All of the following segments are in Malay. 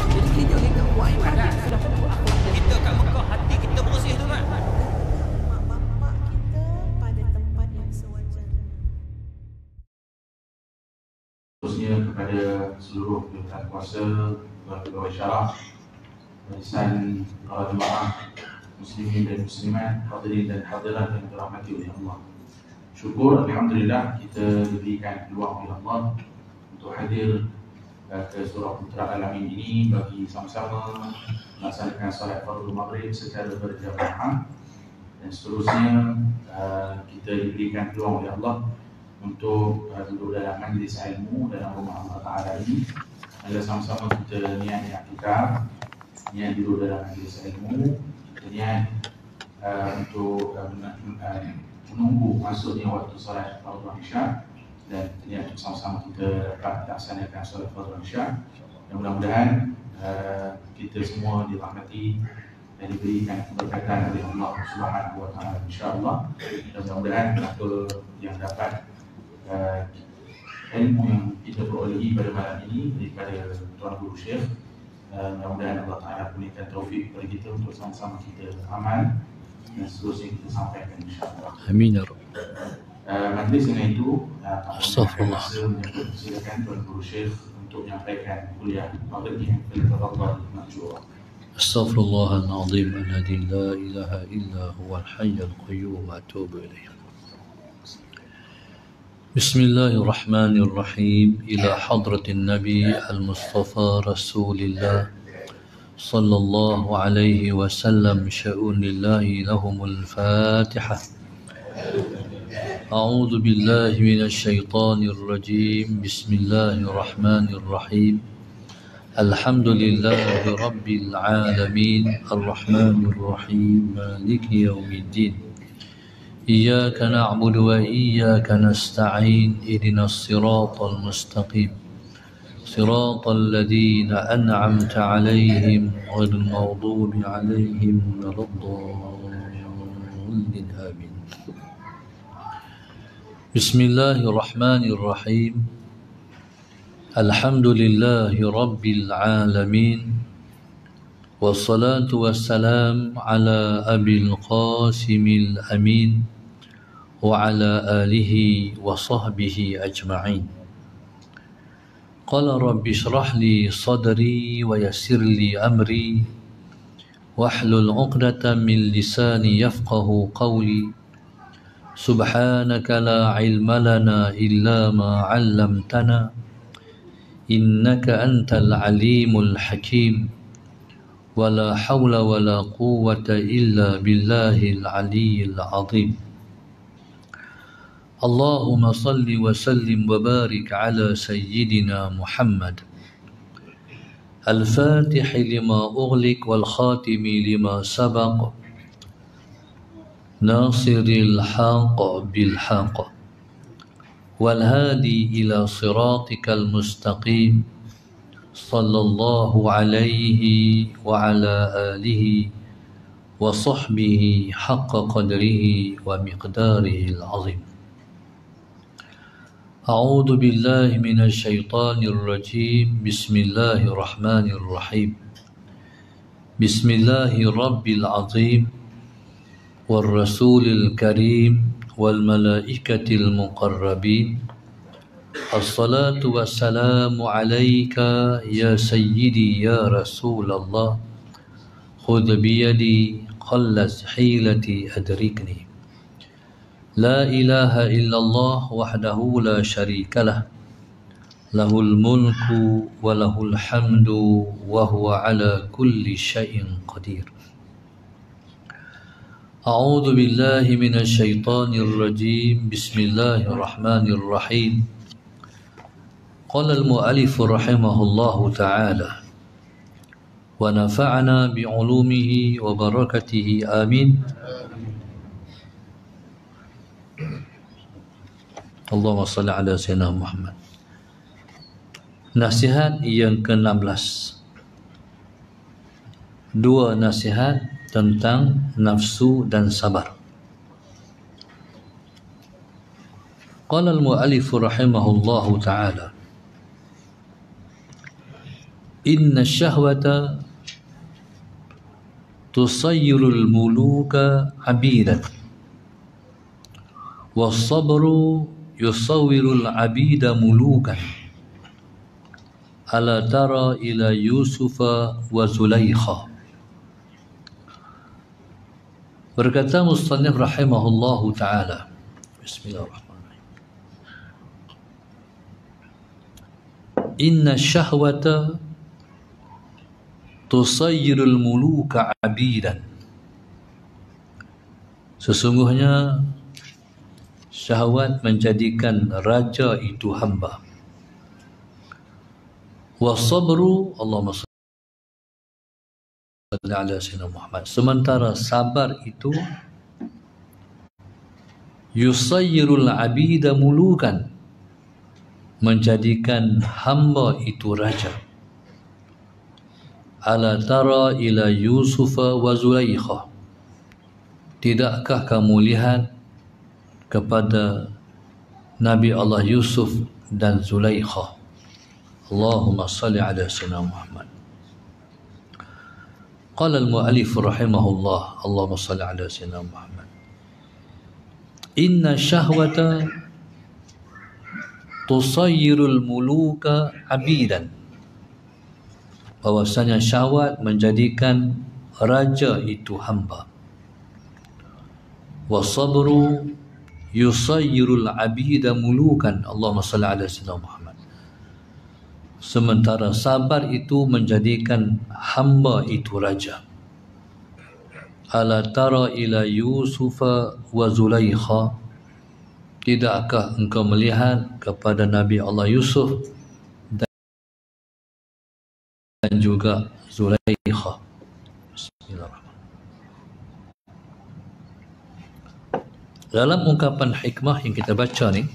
Jadi kita buat ibadat sudah tentu akhlak kita kat Mekah, hati kita bersih tu kan. Mak bapak kita pada tempat yang sewajarnya. Khususnya kepada seluruh pimpinan kuasa, pegawai syarah, barisan para jemaah muslimin dan muslimat, hadirin dan hadirat yang dirahmati oleh Allah. Syukur alhamdulillah kita diberikan peluang oleh Allah untuk hadir ke surah Putra Al-Amin ini bagi sama-sama melaksanakan salat Fardhu Maghrib secara berjamaah, dan seterusnya kita diberikan peluang oleh Allah untuk duduk dalam majlis ilmu dalam rumah Allah Ta'ala ini. Adalah sama-sama kita niat i'tikaf, niat duduk dalam majlis ilmu, kita niat untuk menunggu masuknya waktu salat Fardhu Isya, dan niat sama-sama kita dapat laksanakan salat Fardhu Isya. Dan mudah-mudahan kita semua dirahmati dan diberikan keberkatan oleh Allah Subhanahu wa Ta'ala, insya-Allah. Dan mudah-mudahan apa yang dapat ilmu yang kita perolehi pada malam ini daripada Tuan Guru Syekh, mudah-mudahan Allah Ta'ala berikan taufik kepada kita untuk sama-sama kita amal dan seterusnya kita sampaikan, insya-Allah. Amin ya Rabb. Majlis dengan itu, Astaghfirullah. silakan Tuan Guru Syekh untuk menyampaikan kuliah maghrib yang terdapat majmua. Astaghfirullahaladzim alladzi la ilaha illa huwal hayyul qayyum wa atubu ilaih. Bismillahirrahmanirrahim. Ila hadratin Nabi al-Mustafa Rasulillah sallallahu alaihi wasallam, sya'unillahi lahumul Fatihah. A'udzu billahi minasy syaithanir rajim. Bismillahirrahmanirrahim. Alhamdulillahi rabbil alamin, arrahmanir rahim, maliki yaumiddin. Iyyaka na'budu wa iyyaka nasta'in. Ihdinas siratal mustaqim. Siratal ladzina an'amta 'alaihim ghairil maghdubi 'alaihim waladdallin. Amin. Bismillahirrahmanirrahim. Alhamdulillahi rabbil alamin. Wassalatu wassalam ala abil qasimil amin wa ala alihi wa sahbihi ajma'in. Qala rabbi shrah li sadri wa yassir li amri wahlul 'uqdatam min lisani yafqahu qawli. Subhanaka la ilma lana illa ma 'allamtana innaka antal alimul hakim. Wala hawla wala quwwata illa billahil aliyyil azim. Allahumma salli wa sallim wa barik ala sayyidina Muhammad al-fatih lima ughliq wal khatimi lima sabaq nasiril haqq bil haqq wal hadi ila siratikal mustaqim. Sallallahu alaihi wa ala alihi wa sahbihi haqqa qadrihi wa miqdarihi al-azim. A'udzu billahi minasy syaithanir rajim. Bismillahirrahmanirrahim. Bismillahirabbil azim war rasulil karim wal malaikatil muqarrabin. Assalatu wassalamu alayka ya sayyidi ya Rasulullah. Khudh biyadi khallas hilati adrikni. La ilaha illallah wahdahu la syarikalah. Lahul mulku wa lahul hamdu wa huwa ala kulli syai'in qadir. A'udzu billahi minasy syaithanir rajim. Bismillahirrahmanirrahim. Qala al-mu'allif rahimahullahu ta'ala wa nafa'ana bi'ulumihi wa barakatihi amin. Allahumma salli ala sayyidina Muhammad. Nasihat yang ke-16. Dua nasihat tentang nafsu dan sabar. Qala al-mu'allif rahimahullahu ta'ala inna syahwata tusayyirul muluka abidan was-sabru yusawwirul abida mulukan ala tara ila Yusufa wa Zulaikha. Berkata Mustannif rahimahullahu ta'ala, Bismillahirrahmanirrahim, inna syahwata tusayyirul muluka abidan. Sesungguhnya syahwat menjadikan raja itu hamba. Wasabru, Allahumma salli ala sayyidina Muhammad, sementara sabar itu yusayyirul abida mulukan, menjadikan hamba itu raja. Ala tara ila Yusufa wa Zulaikha, tidakkah kamu lihat kepada Nabi Allah Yusuf dan Zulaikha? Allahumma salli ala sayyidina Muhammad. Qala al-mu'allif rahimahullah, Allahumma salli ala sayyidina Muhammad, inna syahwata tusayyirul muluka abidan, bahwasanya syahwat menjadikan raja itu hamba. Wasabru yusayyirul abida mulukan, Allahumma salli ala sayyidina Muhammad, sementara sabar itu menjadikan hamba itu raja. Ala tara ila Yusufa wa Zulaikha, tidakkah engkau melihat kepada Nabi Allah Yusuf dan juga Zulaikha? Bismillahirrahmanirrahim. Dalam ungkapan hikmah yang kita baca ni,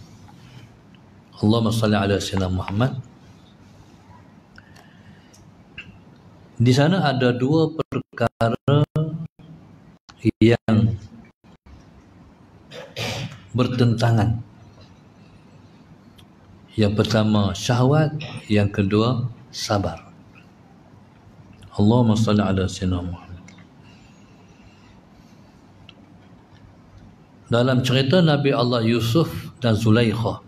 Allahumma salli ala sayyidina Muhammad, di sana ada dua perkara yang bertentangan. Yang pertama syahwat, yang kedua sabar. Allahumma salli ala sayyidina Muhammad. Dalam cerita Nabi Allah Yusuf dan Zulaikha,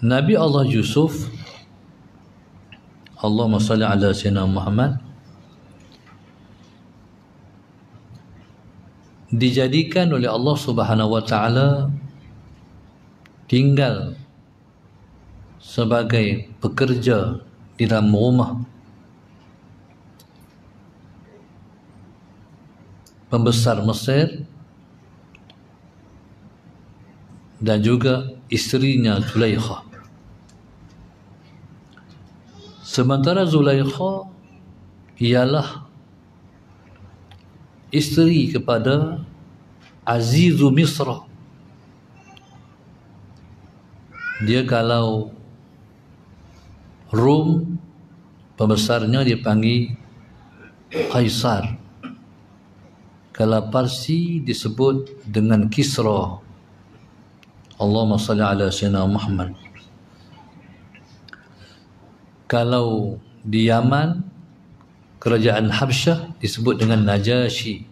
Nabi Allah Yusuf, Allahumma salli ala sayyidina Muhammad, dijadikan oleh Allah Subhanahu wa ta'ala tinggal sebagai pekerja di dalam rumah pembesar Mesir dan juga isterinya Zulaikha. Sementara Zulaikha ialah isteri kepada Azizu Misra. Dia kalau Rum, pembesarnya dipanggil Kaisar. Kalau Parsi disebut dengan Kisra. Allahumma salli ala sayyidina Muhammad. Kalau di Yaman, kerajaan Habsyah disebut dengan Najashi.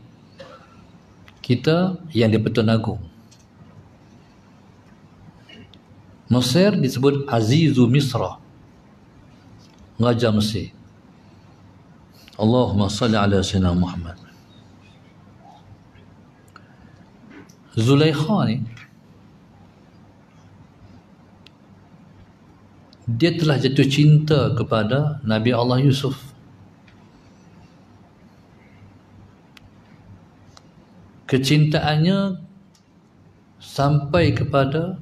Kita yang di Pertuan Agong. Mesir disebut Azizu Misra, Raja Mesir. Allahumma salli ala sayyidina Muhammad. Zulaikha ni, dia telah jatuh cinta kepada Nabi Allah Yusuf. Kecintaannya sampai kepada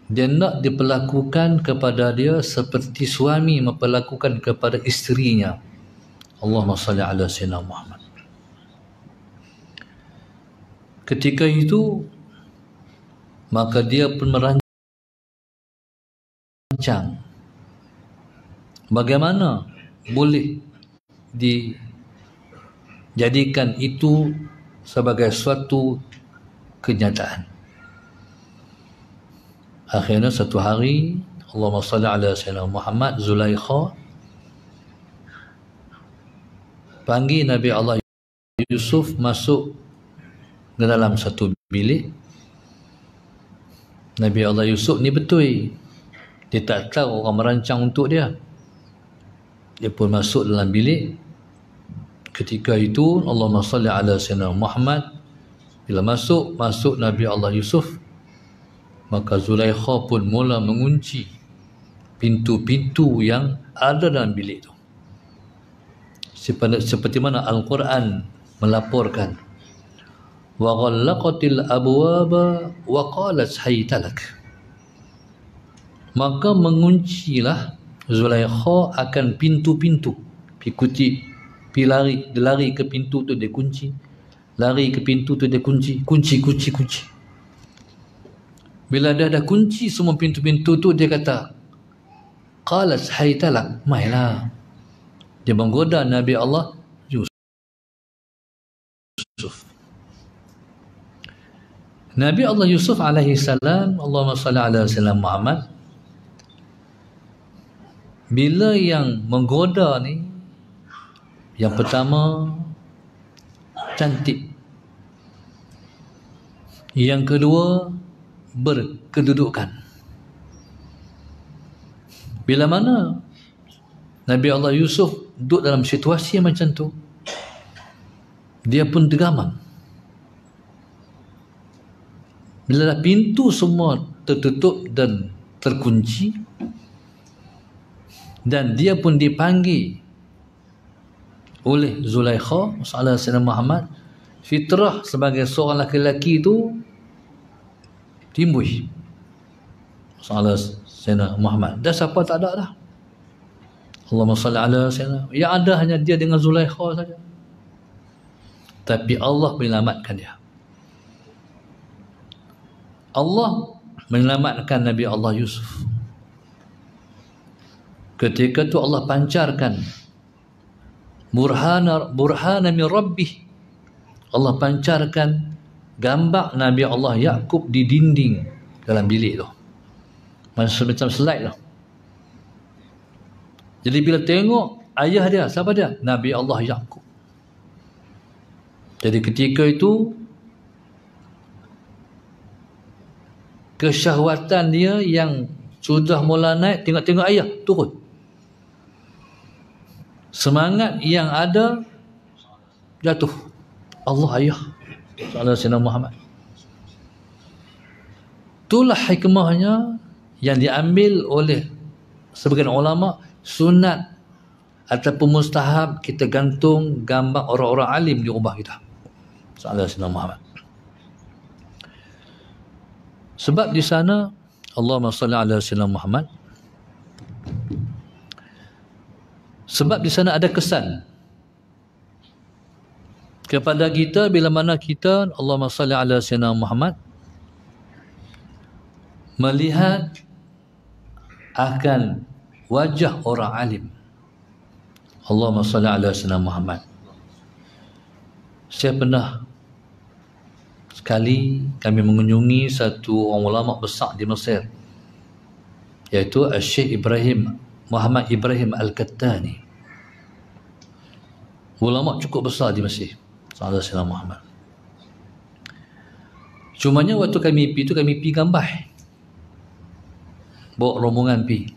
dia nak diperlakukan kepada dia seperti suami memperlakukan kepada isterinya. Allahumma salli ala sayyidina Muhammad. Ketika itu maka dia pun merancang bagaimana boleh dijadikan itu sebagai suatu kenyataan. Akhirnya satu hari Allahumma salli ala Sayyidina Muhammad, Zulaikha panggil Nabi Allah Yusuf masuk ke dalam satu bilik. Nabi Allah Yusuf ni betul, dia tak tahu orang merancang untuk dia. Dia pun masuk dalam bilik. Ketika itu Allahumma salli ala Sayyidina Muhammad, bila masuk Nabi Allah Yusuf, maka Zulaikha pun mula mengunci pintu-pintu yang ada dalam bilik itu. Seperti mana Al-Quran melaporkan, wa ghallaqatil abwaba wa qalat haytalak, maka menguncilah Zulaikha akan pintu-pintu. Pi lari ke pintu tu dia kunci, lari ke pintu tu dia kunci. Bila dia dah kunci semua pintu-pintu tu, dia kata, qalat haytalak, mailah. Dia menggoda Nabi Allah Yusuf. Nabi Allah Yusuf alaihi salam, Allahumma salli ala Sayyidina Muhammad, bila yang menggoda ni, yang pertama cantik, yang kedua berkedudukan. Bila mana Nabi Allah Yusuf duduk dalam situasi macam tu, dia pun tergamam. Bila pintu semua tertutup dan terkunci, dan dia pun dipanggil oleh Zulaikha sallallahu alaihi Muhammad, fitrah sebagai seorang lelaki itu timbul. Sallallahu alaihi Muhammad. Dah siapa tak ada dah. Allahumma salli ala Sayyidina. Yang ada hanya dia dengan Zulaikha saja. Tapi Allah menyelamatkan dia. Allah menyelamatkan Nabi Allah Yusuf. Ketika itu Allah pancarkan burhana min rabbih. Allah pancarkan gambar Nabi Allah Yaqub di dinding dalam bilik tu. Macam slide tu. Jadi bila tengok ayah dia, siapa dia? Nabi Allah Yaqub. Jadi ketika itu kesyahwatan dia yang sudah mula naik, tengok-tengok ayah turun. Semangat yang ada jatuh. Allah ayah sallallahu alaihi Muhammad. Itulah hikmahnya yang diambil oleh sebagian ulama, sunat ataupun mustahab kita gantung gambar orang-orang alim di rumah kita. Sallallahu alaihi Muhammad. Sebab di sana Allahumma salli ala Sayyidina Muhammad. Sebab di sana ada kesan kepada kita bila mana kita Allahumma salli ala Sayyidina Muhammad melihat akan wajah orang alim. Allahumma salli ala Sayyidina Muhammad. Saya pernah sekali kami mengunjungi satu orang ulama besar di Mesir, iaitu Syekh Ibrahim Muhammad Ibrahim Al-Kattani. Ulama cukup besar di Mesir. Sallallahu alaihi Muhammad. Cumanya waktu kami pergi Gambas. Bawa rombongan pergi.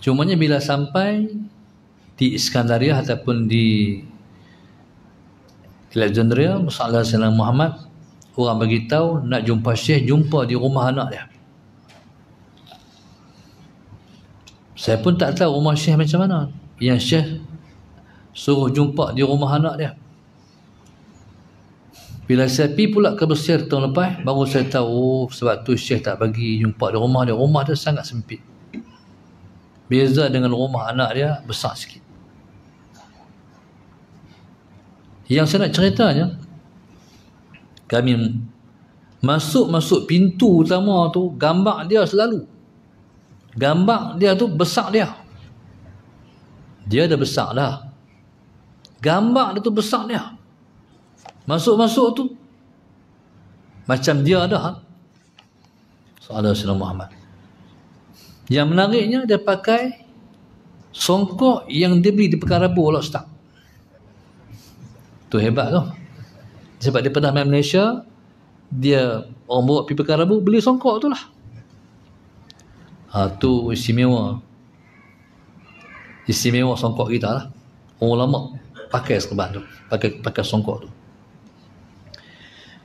Cumanya bila sampai di Iskandariah ataupun di Alexandria, Sallallahu alaihi Muhammad, orang beritahu nak jumpa Syekh, jumpa di rumah anak dia. Saya pun tak tahu rumah Syekh macam mana. Yang Syekh suruh jumpa di rumah anak dia. Bila saya pergi pula ke Mesir tahun lepas, baru saya tahu sebab tu Syekh tak bagi jumpa di rumah dia. Rumah dia sangat sempit. Beza dengan rumah anak dia, besar sikit. Yang saya nak ceritanya, kami masuk pintu utama tu, gambar dia selalu. Gambar dia tu besar dia. Dia dah besar dah. Gambar dia tu besar dia. Masuk tu macam dia dah. sallallahu alaihi Muhammad. Yang menariknya dia pakai songkok yang dia beli di Pekan Rabu All Star. Tu hebat tu. Sebab dia pernah main Malaysia, dia orang bawa pergi Pekan Rabu, beli songkok tu lah. Tu istimewa. Istimewa songkok kita lah. Orang lama pakai serban tu, pakai songkok tu.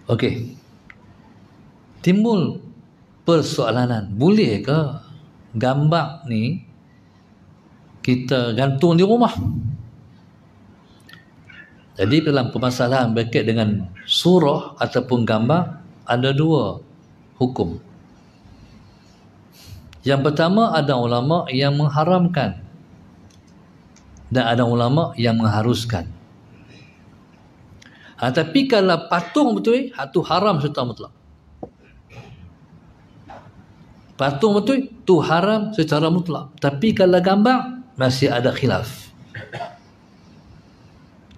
Okey. Timbul persoalanan, boleh ke gambar ni kita gantung di rumah? Jadi dalam permasalahan berkait dengan surah ataupun gambar, ada dua hukum. Yang pertama, ada ulama yang mengharamkan dan ada ulama yang mengharuskan. Tapi kalau patung betul, itu haram secara mutlak. Patung betul, itu haram secara mutlak. Tapi kalau gambar, masih ada khilaf.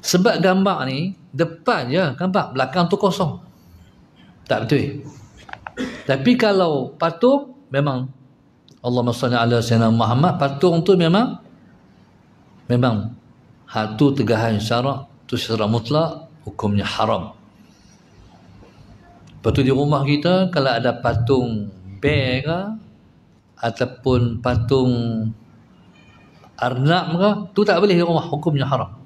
Sebab gambar ni, depan je gambar, belakang tu kosong. Tak betul. Tapi kalau patung, memang Allahumma salli ala sayyidina Muhammad, patung tu memang tu tegahan syarak, tu secara mutlak hukumnya haram. Lepas tu di rumah kita kalau ada patung bear ke ataupun patung arnab ke, tu tak boleh di rumah, hukumnya haram.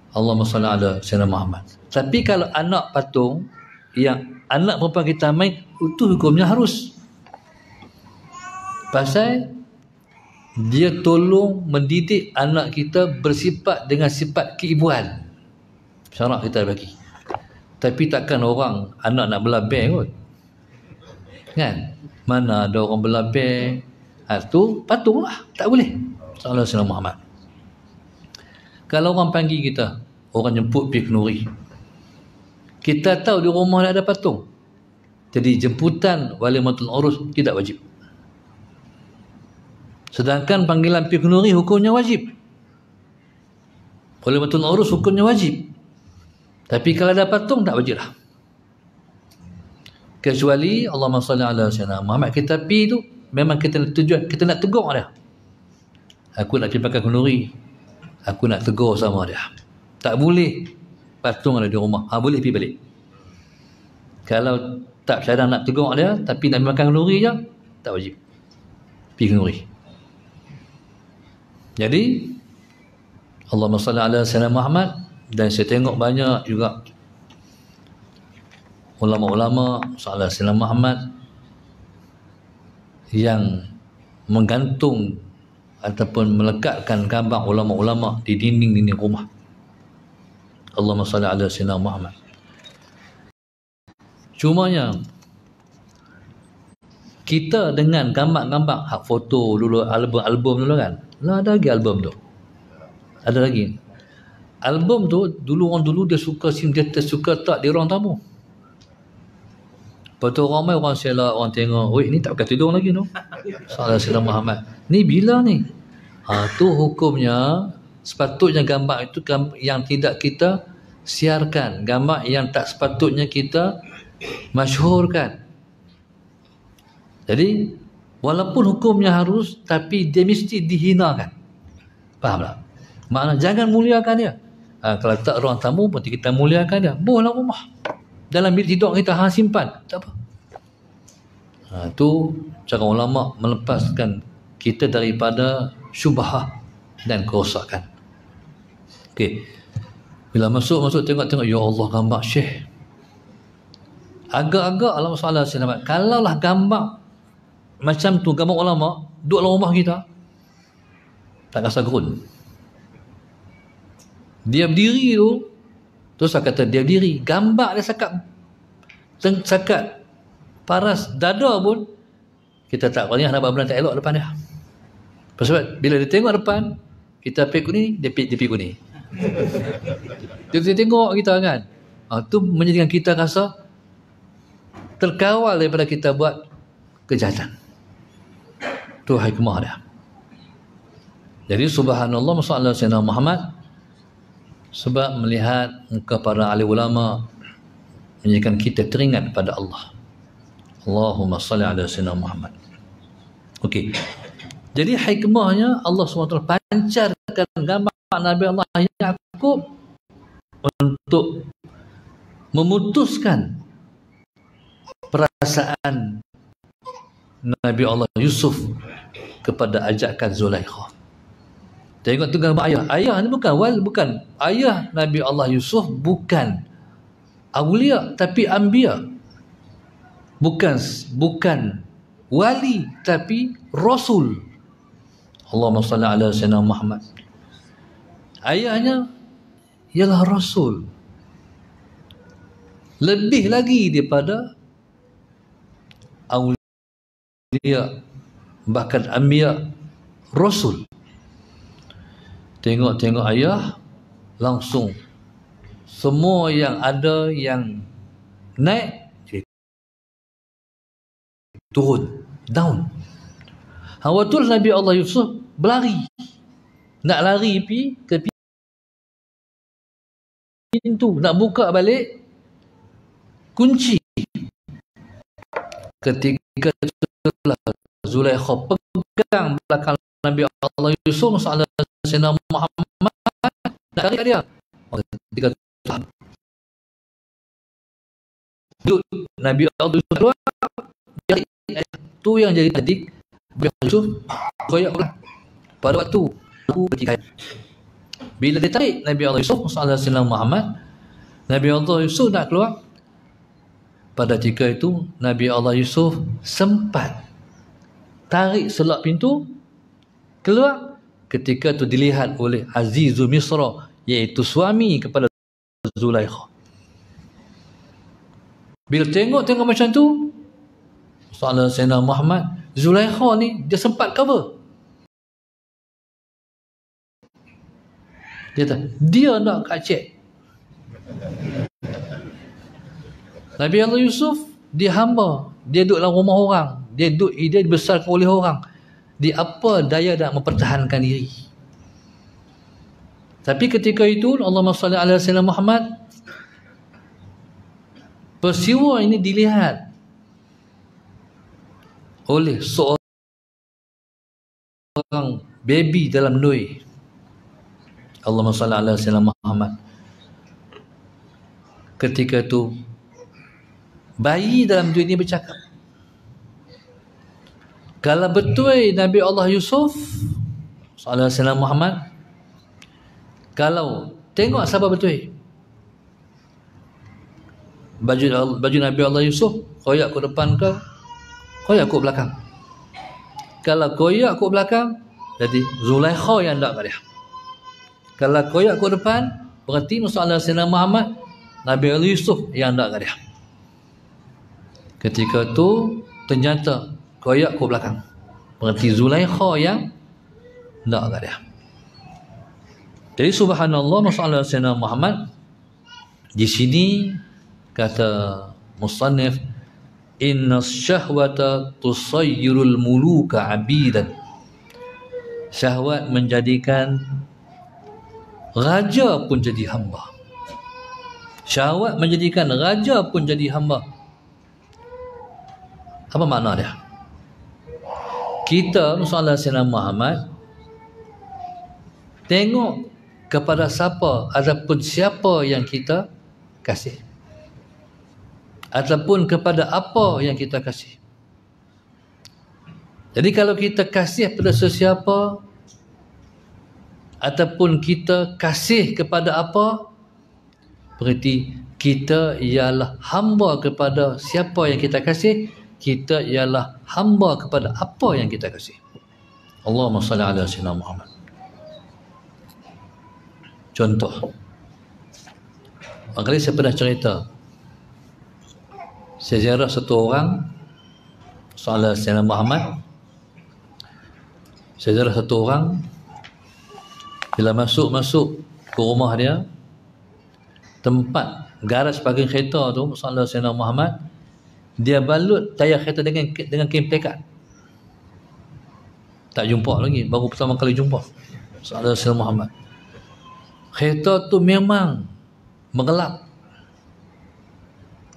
Allahumma salli ala sayyidina Muhammad. Tapi kalau anak patung yang anak perempuan kita main, itu hukumnya harus. Pasal dia tolong mendidik anak kita bersifat dengan sifat keibuan. Syarak kita bagi. Tapi takkan orang anak nak belah bear kot. Kan? Mana ada orang belah bear? Tu patung lah. Tak boleh. Sallallahu alaihi Muhammad. Kalau orang panggil kita, orang jemput pergi kenduri, kita tahu di rumah ada patung, jadi jemputan walimatul urus tidak wajib. Sedangkan panggilan pergi kenduri hukumnya wajib. Walimatul urus hukumnya wajib. Tapi kalau ada patung tak wajib lah. Kecuali Allahumma salli ala sayyidina Muhammad, kita pergi tu memang kita tujuan, kita nak tegur dia. Aku nak pergi pakai kenduri, aku nak tegur sama dia. Tak boleh patung ada di rumah. Boleh pergi balik. Kalau tak sedang nak tegur dia, tapi nak makan kenduri je, tak wajib pergi kenduri. Jadi Allahumma salli ala sayyidina Muhammad. Dan saya tengok banyak juga ulama-ulama sallallahu alaihi wasallam Muhammad yang menggantung ataupun melekatkan gambar ulama-ulama di dinding-dinding rumah. Allahumma salli ala sayyidina Muhammad. Cumanya kita dengan gambar-gambar hak foto dulu, album dulu kan. Lah ada lagi album tu. Ada lagi. Album tu dulu orang dulu dia suka dia tersuka tak di ruang tamu. Lepas tu ramai orang selak, orang tengok, "Oi, ni tak pakai tudung lagi tu." Sallallahu alaihi wasallam Muhammad. Ni bila ni? Tu hukumnya sepatutnya gambar itu yang tidak kita siarkan, gambar yang tak sepatutnya kita masyhurkan. Jadi walaupun hukumnya harus, tapi dia mesti dihinakan. Faham tak? Makna jangan muliakan dia. Kalau tak ruang tamu pun kita muliakan dia. Bolehlah rumah. Dalam bilik tidur kita simpan. Tak apa. Tu cara ulama melepaskan kita daripada syubhah dan kerosakan. Okey. Bila masuk tengok, ya Allah, gambar Syekh. Agak-agak Allah Subhanahu wa taala, kalaulah gambar macam tu, gambar ulama duduk dalam rumah kita, tak rasa gerun. Dia berdiri tu, terus saya kata dia berdiri, gambar dia sakat paras dada pun kita tak boleh nak buat benda tak elok depan dia. Sebab bila dia tengok depan, kita pergi kuning, dia pergi kuning. Dia tengok kita kan. Tu menjadikan kita rasa terkawal daripada kita buat kejahatan. Tu hikmah dia. Jadi subhanallah sallallahu alaihi wasallam Muhammad, sebab melihat muka para ahli ulama menjadikan kita teringat pada Allah. Allahumma salli ala sayyidina Muhammad. Okey. Jadi hikmahnya Allah SWT pancarkan gambar Nabi Allah Yaqub untuk memutuskan perasaan Nabi Allah Yusuf kepada ajakan Zulaikha. Tengok tu gambar ayah. Ayah ni bukan ayah Nabi Allah Yusuf, bukan awliya tapi anbiya. Bukan wali tapi rasul. Allahumma salli ala sayyidina Muhammad. Ayahnya ialah rasul. Lebih lagi daripada awliya, bahkan anbiya, rasul. Tengok ayah, langsung semua yang ada yang naik turun, down. Hawatul Nabi Allah Yusuf berlari, nak lari pergi ke pintu, nak buka balik kunci. Ketika itulah Zulaikha pegang belakang Nabi Allah Yusuf sallallahu alaihi wasallam Muhammad, nak tarik dia. Ketika Nabi Allah Yusuf keluar, tu yang jadi tadi Nabi Yusuf koyak pada waktu bila dia tarik Nabi Allah Yusuf sallallahu alaihi wasallam Muhammad, Nabi Allah Yusuf nak keluar. Pada ketika itu Nabi Allah Yusuf sempat tarik selak pintu keluar. Ketika itu dilihat oleh Azizu Misra, iaitu suami kepada Zulaikha. Bila tengok macam tu, sallallahu alaihi wasallam Muhammad, Zulaikha ni dia sempat cover. Dia nak kacik. Nabi Allah Yusuf dia hamba, dia duduk dalam rumah orang, dia dibesarkan oleh orang. Dia apa daya nak mempertahankan diri. Tapi ketika itu Allahumma salli ala sayyidina Muhammad, peristiwa ini dilihat oleh seorang baby dalam nui. Allahumma salli ala sayyidina Muhammad. Ketika itu bayi dalam dunia ini bercakap. Kalau betul Nabi Allah Yusuf sallallahu alaihi wasallam Muhammad, kalau tengok sahabat betul baju Nabi Allah Yusuf, koyak ke depan ke koyak ke belakang. Kalau koyak ke belakang, jadi Zulaikha yang nak kat dia. Kalau koyak ke depan, berarti sallallahu alaihi wasallam Muhammad, Nabi Allah Yusuf yang nak kat dia. Ketika tu ternyata koyak ke belakang, berarti Zulaikha yang nak kat dia. Jadi subhanallah, masalah Sayyidina Muhammad di sini kata musannif, inna syahwata tusayyirul muluka abidan. Syahwat menjadikan raja pun jadi hamba. Syahwat menjadikan raja pun jadi hamba. Apa makna dia? Kita masalah Sayyidina Muhammad tengok kepada siapa ataupun siapa yang kita kasih, ataupun kepada apa yang kita kasih. Jadi kalau kita kasih pada sesiapa ataupun kita kasih kepada apa, berarti kita ialah hamba kepada siapa yang kita kasih, kita ialah hamba kepada apa yang kita kasih. Allahumma salli ala sayyidina Muhammad. Contoh, kali saya pernah cerita, saya ziarah satu orang, sallallahu alaihi wasallam Muhammad. Saya ziarah satu orang, bila masuk ke rumah dia, tempat garaj parking kereta tu, sallallahu alaihi wasallam Muhammad, dia balut tayar kereta dengan kain pelekat. Tak jumpa lagi, baru pertama kali jumpa sallallahu alaihi wasallam Muhammad. Kereta tu memang menggelap.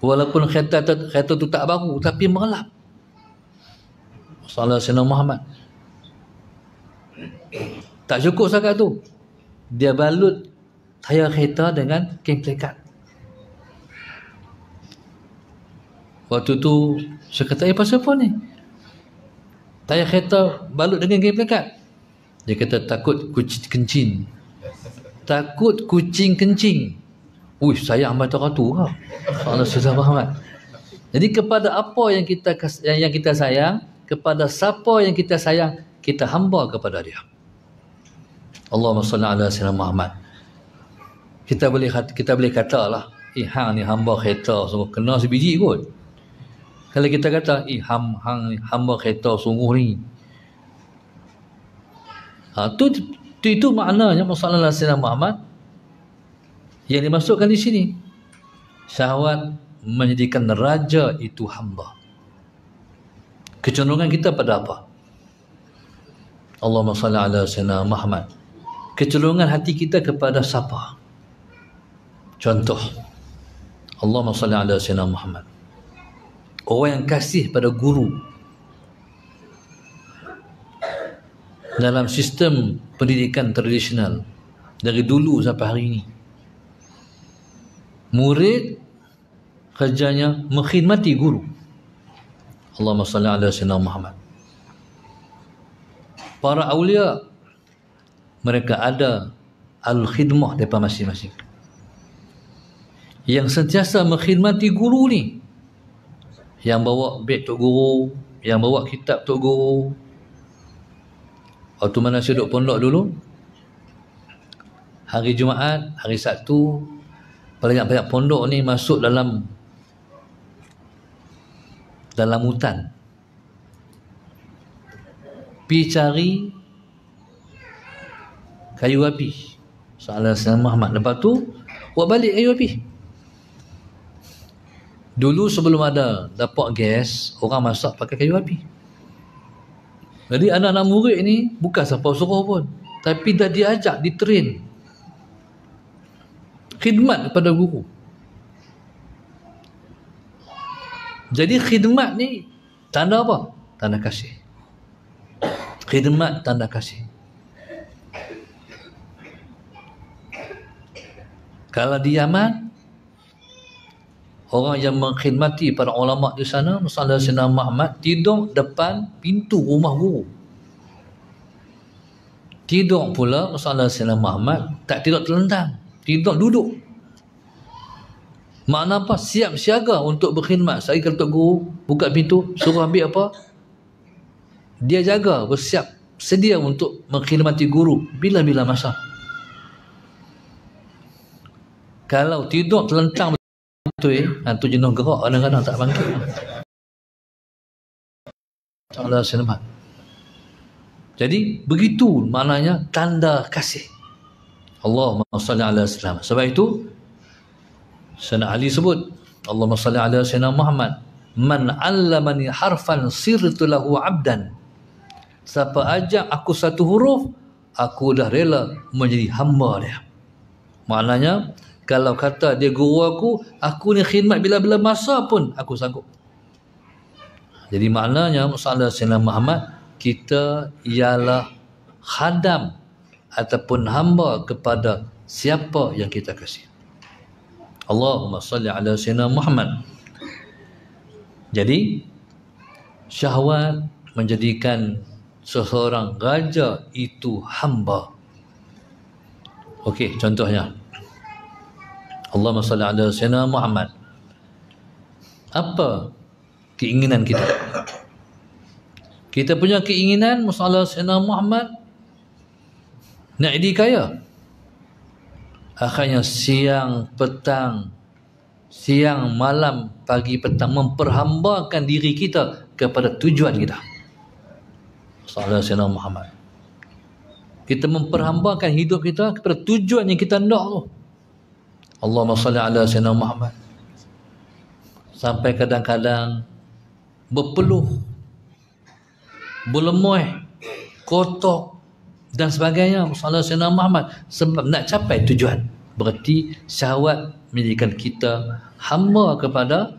Walaupun kereta tu tak baru tapi merelap. Salah Sayyidina Muhammad. Tak cukup sangat tu. Dia balut tayar kereta dengan kain pelikat. Waktu tu saya kata, pasal apa ni? Tayar kereta balut dengan kain pelikat. Dia kata takut kucing kencing. Takut kucing kencing. Wih, sayang mata ratu kau. Allah Sayyidina Muhammad. Jadi kepada apa yang kita sayang, kepada siapa yang kita sayang, kita hamba kepada dia. Allahumma salli ala Sayyidina Muhammad. Kita boleh katalah, hang ni hamba kereta sungguh kena sebiji kot. Kalau kita kata, hang hamba kereta sungguh ni. Itu maknanya masalah Sayyidina Muhammad yang dimasukkan di sini. Syahwat menjadikan raja itu hamba. Kecenderungan kita pada apa? Allahumma salli ala Sayyidina Muhammad. Kecenderungan hati kita kepada siapa? Contoh, Allahumma salli ala Sayyidina Muhammad. Orang yang kasih pada guru. Dalam sistem pendidikan tradisional dari dulu sampai hari ini, murid kerjanya mengkhidmati guru. Allahumma salli ala Sayyidina Muhammad. Para awliya, mereka ada al-khidmah daripada masing-masing. Yang sentiasa mengkhidmati guru ni, yang bawa beg tok guru, yang bawa kitab tok guru. Waktu mana saya duduk pondok dulu, hari Jumaat, hari Sabtu, banyak-banyak pondok ni masuk dalam hutan, pi cari kayu api. Salah Sayyidina Muhammad. Lepas tu buat balik kayu api. Dulu sebelum ada dapat gas, orang masak pakai kayu api. Jadi anak-anak murid ni bukan siapa suruh pun, tapi dah diajak, ditrain khidmat kepada guru. Jadi khidmat ni tanda apa? Tanda kasih. Khidmat tanda kasih. Kalau di Yaman, orang yang mengkhidmati para ulama di sana, misalnya Sayyidina Muhammad, tidur depan pintu rumah guru. Tidur pula misalnya Sayyidina Muhammad, tak tidur terlentang, tidur duduk. Makna apa? Siap siaga untuk berkhidmat. Saya kalau Tok Guru buka pintu, suruh ambil apa, dia jaga, bersiap, sedia untuk mengkhidmati guru bila-bila masa. Kalau tidur terlentang betul, tu jenuh gerak, kadang-kadang tak bangkit. Allah Sayyidina. Jadi begitu maknanya tanda kasih. Allahumma salli ala Sayyidina. Sebab itu Sayyidina Ali sebut, Allahumma salli ala Sayyidina Muhammad. Man 'allamani harfan sirtu lahu 'abdan. Siapa ajak aku satu huruf, aku dah rela menjadi hamba dia. Maknanya kalau kata dia guru aku ni khidmat bila-bila masa pun aku sanggup. Jadi maknanya masalah Sayyidina Muhammad, kita ialah khadam ataupun hamba kepada siapa yang kita kasih. Allahumma salli ala Sayyidina Muhammad. Jadi syahwat menjadikan seseorang raja itu hamba. Okey, contohnya Allahumma salli ala Sayyidina Muhammad. Apa keinginan kita? Kita punya keinginan masalah Sayyidina Muhammad nak jadi kaya. Akhirnya siang, petang, siang, malam, pagi, petang memperhambakan diri kita kepada tujuan kita. Masalah Sayyidina Muhammad. Kita memperhambakan hidup kita kepada tujuan yang kita nak tu. Allahumma salli ala Sayyidina Muhammad. Sampai kadang-kadang berpeluh, berlemuh, kotor dan sebagainya. Masalah Sayyidina Muhammad sebab nak capai tujuan. Berarti syahwat menjadikan kita hamba kepada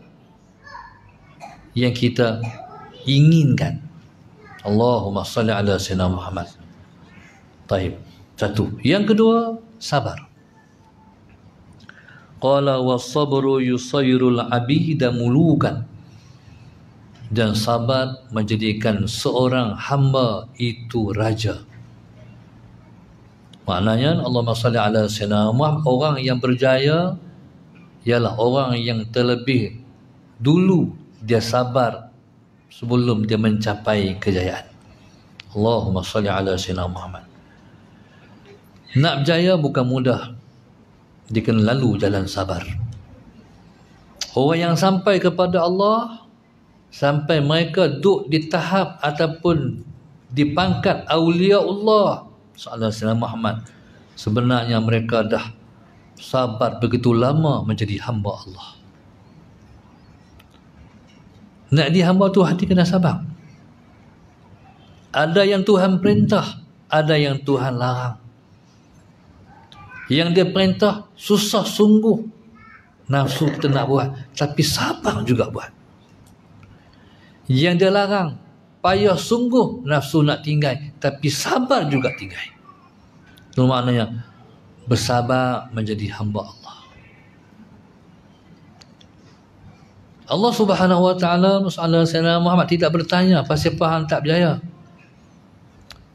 yang kita inginkan. Allahumma salli ala sayyidina Muhammad. Taib. Satu. Yang kedua, sabar. Qala was-sabru yusayrul 'abida mulukan. Dan sabar menjadikan seorang hamba itu raja. Maknanya Allahumma salli ala sayyidina Muhammad, orang yang berjaya ialah orang yang terlebih dulu dia sabar sebelum dia mencapai kejayaan. Allahumma salli ala sayyidina Muhammad. Nak berjaya bukan mudah. Dia kena lalu jalan sabar. Orang yang sampai kepada Allah, sampai mereka duduk di tahap ataupun di pangkat awliya Allah sallallahu alaihi wasallam Muhammad, sebenarnya mereka dah sabar begitu lama menjadi hamba Allah. Nak jadi hamba tu hati kena sabar. Ada yang Tuhan perintah, ada yang Tuhan larang. Yang dia perintah susah sungguh, nafsu kita nak buat, tapi sabar juga buat. Yang dia larang payah sungguh, nafsu nak tinggal, tapi sabar juga tinggal. Itu maknanya bersabar menjadi hamba Allah. Allah Subhanahu wa taala Muhammad Sayyidina Muhammad tidak bertanya pasal hang tak berjaya.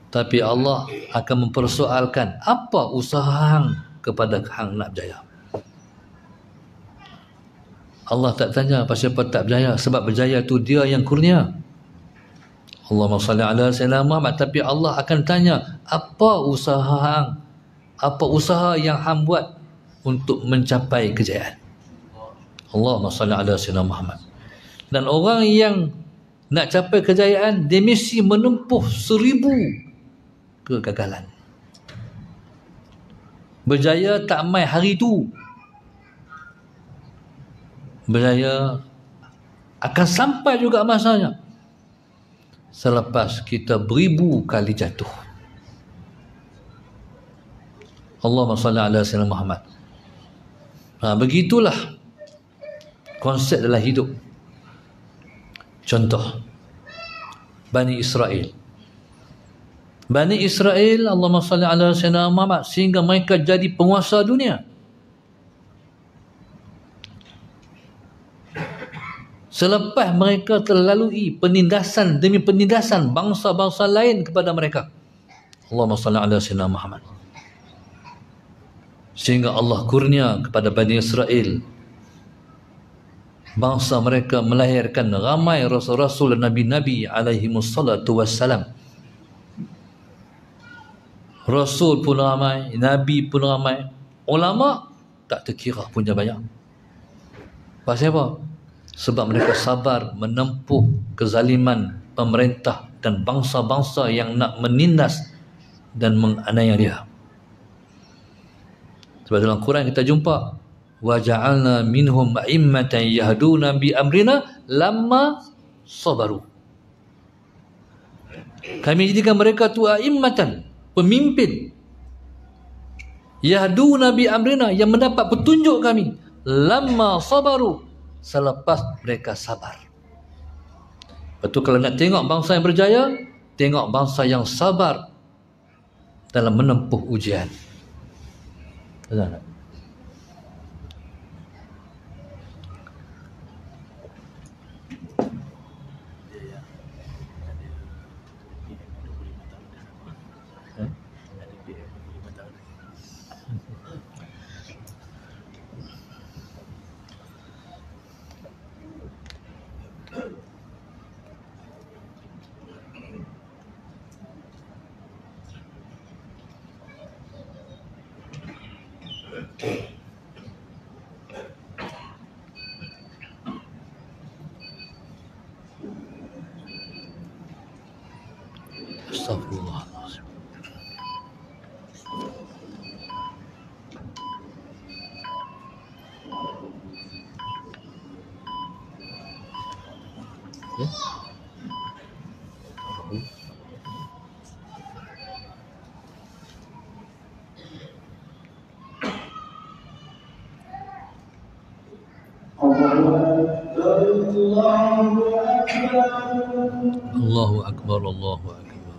Tapi Allah akan mempersoalkan apa usaha hang kepada hang nak berjaya. Allah tak tanya pasal apa tak berjaya, sebab berjaya tu dia yang kurnia. Allahumma salli ala sayyidina Muhammad. Tapi Allah akan tanya apa usaha hang, apa usaha yang hang buat untuk mencapai kejayaan. Allahumma salli ala sayyidina Muhammad. Dan orang yang nak capai kejayaan, dia mesti menempuh 1000 kegagalan. Berjaya tak mai hari tu. Berjaya akan sampai juga masanya selepas kita 1000 kali jatuh. Allahumma salli ala sayyidina Muhammad. Begitulah konsep dalam hidup. Contoh Bani Israel. Bani Israel, Allahumma salli ala sayyidina Muhammad, sehingga mereka jadi penguasa dunia. Selepas mereka terlalui penindasan demi penindasan bangsa-bangsa lain kepada mereka. Allahumma salli ala sayyidina Muhammad. Sehingga Allah kurnia kepada Bani Israel, bangsa mereka melahirkan ramai rasul-rasul dan nabi-nabi alaihimussalatu wassalam. Rasul pun ramai, Nabi pun ramai, ulama tak terkira punya banyak. Pasal apa? Sebab mereka sabar menempuh kezaliman pemerintah dan bangsa-bangsa yang nak menindas dan menganiaya dia. Sebab dalam Quran kita jumpa wa ja'alna minhum a'immatan yahduna bi amrina lamma sabaru. Kami jadikan mereka tu a'immatan, pemimpin, yahduna bi amrina, yang mendapat petunjuk kami, lamma sabaru, selepas mereka sabar. Betul, kalau nak tengok bangsa yang berjaya, tengok bangsa yang sabar dalam menempuh ujian. Betul tak? Astagfirullahaladzim. Allahu Akbar, Allahu Akbar.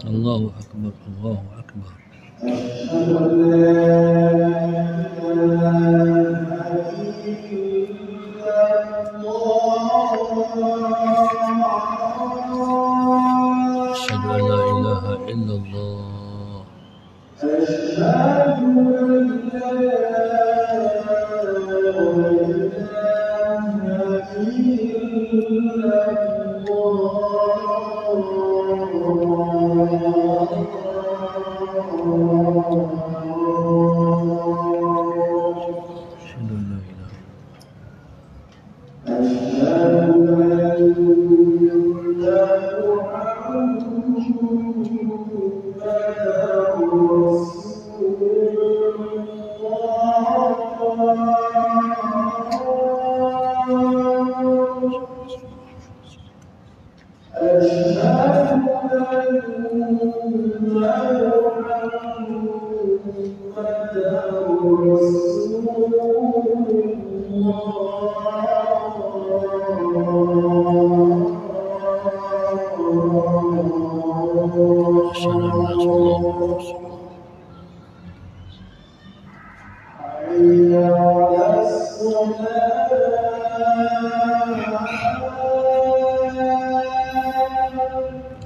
Allahu Akbar, Allahu Akbar. Asyhadu an la ilaha illallah. Asyhadu an la ilaha Asyhadu anna Rasulullah.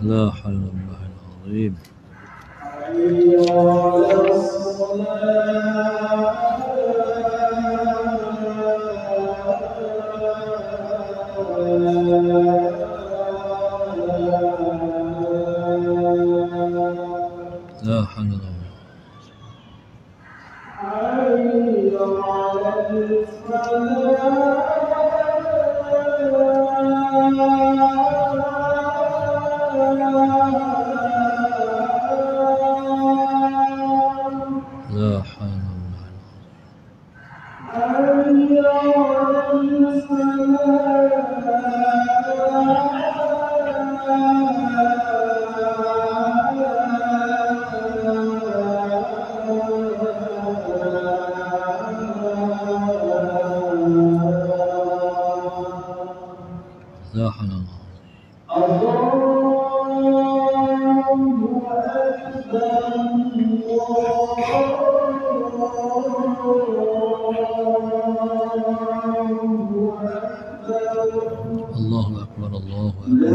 La haula wala quwwata لا حول ولا قوة. لا حول ولا لا حول ولا الله أكبر، الله أكبر.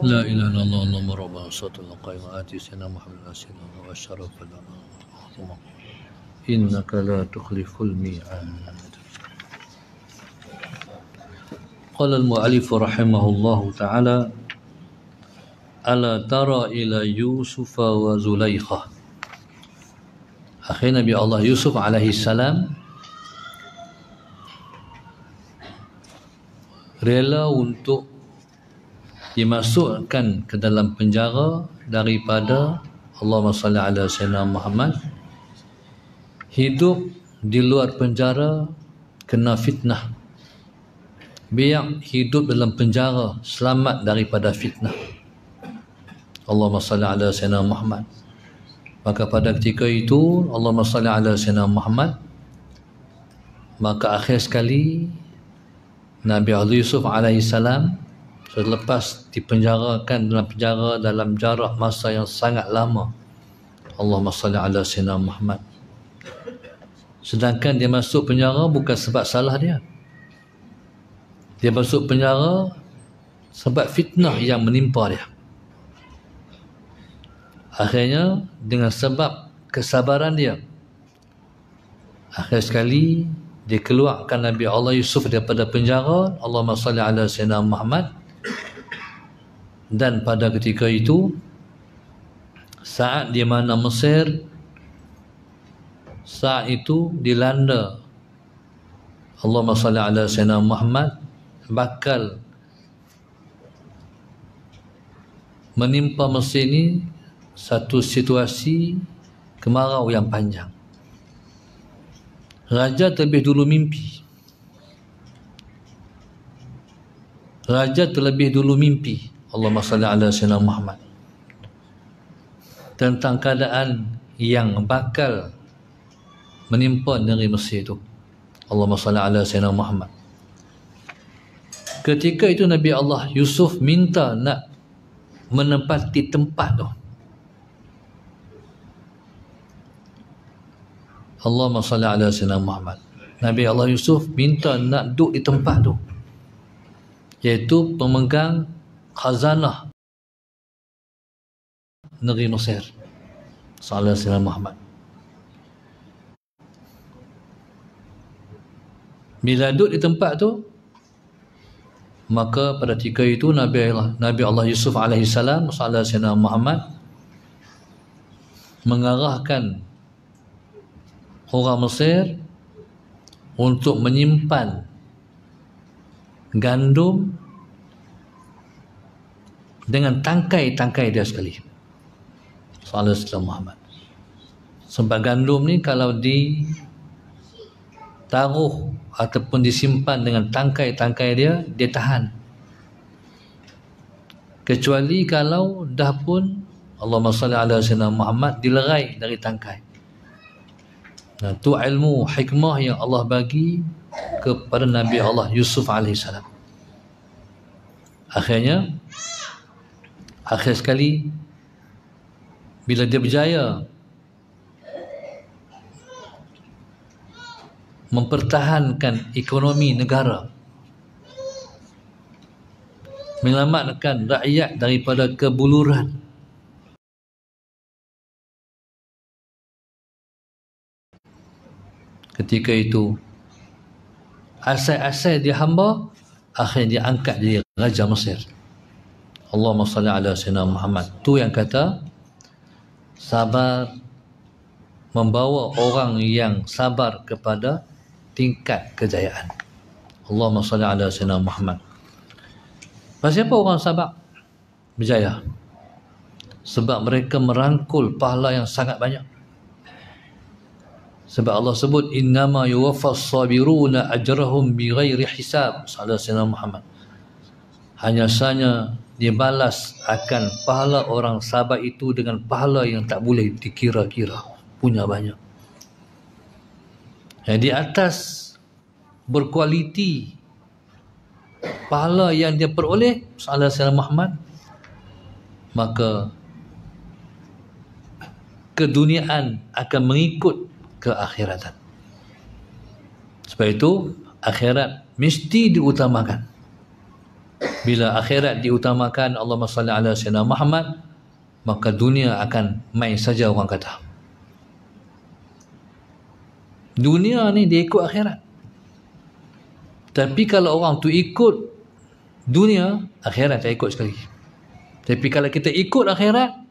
لا إله إلا الله، اللهم ربنا صل على قائم آتي سيدنا محمد سيدنا وأشرف لنا إنك لا تخلف الميعاد. قال المؤلف رحمه الله تعالى: ألا ترى إلى يوسف وزليخة. Akhirnya Nabi Allah Yusuf alaihi salam rela untuk dimasukkan ke dalam penjara daripada Allahumma salli ala sayyidina Muhammad, hidup di luar penjara kena fitnah, biar hidup dalam penjara selamat daripada fitnah. Allahumma salli ala sayyidina Muhammad. Maka pada ketika itu Allahumma salli ala sayyidina Muhammad, maka akhir sekali Nabi Allah Yusuf alaihi salam selepas dipenjarakan dalam penjara dalam jarak masa yang sangat lama, Allahumma salli ala sayyidina Muhammad, sedangkan dia masuk penjara bukan sebab salah dia. Dia masuk penjara sebab fitnah yang menimpa dia. Akhirnya dengan sebab kesabaran dia, akhir sekali dikeluarkan Nabi Allah Yusuf daripada penjara, Allahumma salli ala sayyidina Muhammad. Dan pada ketika itu, saat di mana Mesir saat itu dilanda Allahumma salli ala Sayyidina Muhammad, bakal menimpa Mesir ini satu situasi kemarau yang panjang. Raja terlebih dulu mimpi. Allahumma salli ala Sayyidina Muhammad, tentang keadaan yang bakal menimpa negeri Mesir itu. Allahumma salli ala Sayyidina Muhammad. Ketika itu Nabi Allah Yusuf minta nak menempati tempat tu. Allahumma salli ala Sayyidina Muhammad. Nabi Allah Yusuf minta nak duduk di tempat tu, iaitu pemegang khazanah negeri Mesir. Sallallahu alaihi wasallam Muhammad. Bila duduk di tempat tu, maka pada ketika itu Nabi Allah Yusuf alaihi salam sallallahu alaihi wasallam Muhammad mengarahkan orang Mesir untuk menyimpan gandum dengan tangkai-tangkai dia sekali. Sallallahu alaihi wasallam Muhammad. Sebab gandum ni kalau ditaruh ataupun disimpan dengan tangkai-tangkai dia tahan. Kecuali kalau dah pun Allahumma salli ala Sayyidina Muhammad dilerai dari tangkai. Nah, tu ilmu hikmah yang Allah bagi kepada Nabi Allah Yusuf alaihissalam. Akhir sekali bila dia berjaya mempertahankan ekonomi negara, menyelamatkan rakyat daripada kebuluran, ketika itu asal-asal dia hamba, akhirnya dia angkat jadi Raja Mesir. Allahumma salli ala Sayyidina Muhammad. Tu yang kata sabar membawa orang yang sabar kepada tingkat kejayaan. Allahumma salli ala Sayyidina Muhammad. Pasal apa orang sabar berjaya? Sebab mereka merangkul pahala yang sangat banyak. Sebab Allah sebut innama yuwaffas sabiruna ajrahum bighairi hisab. Sallallahu alaihi wasallam Muhammad. Hanya sahaja dibalas akan pahala orang sabar itu dengan pahala yang tak boleh dikira-kira, punya banyak. Di atas berkualiti pahala yang dia peroleh Sallallahu alaihi wasallam Muhammad, maka keduniaan akan mengikut ke akhiratan. Sebab itu akhirat mesti diutamakan. Bila akhirat diutamakan, Allahumma salli ala Sayyidina Muhammad, maka dunia akan main saja, orang kata. Dunia ni dia ikut akhirat. Tapi kalau orang tu ikut dunia, akhirat tak ikut sekali. Tapi kalau kita ikut akhirat,